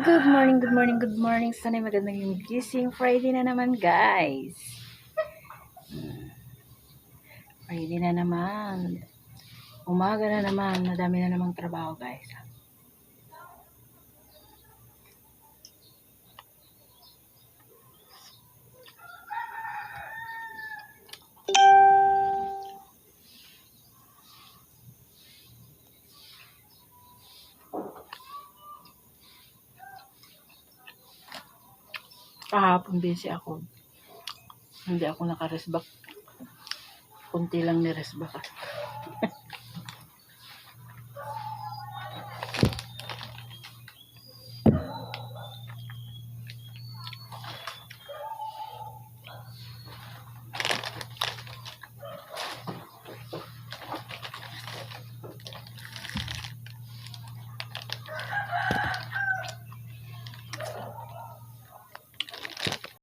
Good morning. Sana'y magandang yung gising. Friday na naman, guys. Friday na naman. Umaga na naman. Madami na namang trabaho, guys. Kahapon busy ako. Hindi ako naka-rest back. Kunti lang ni rest back.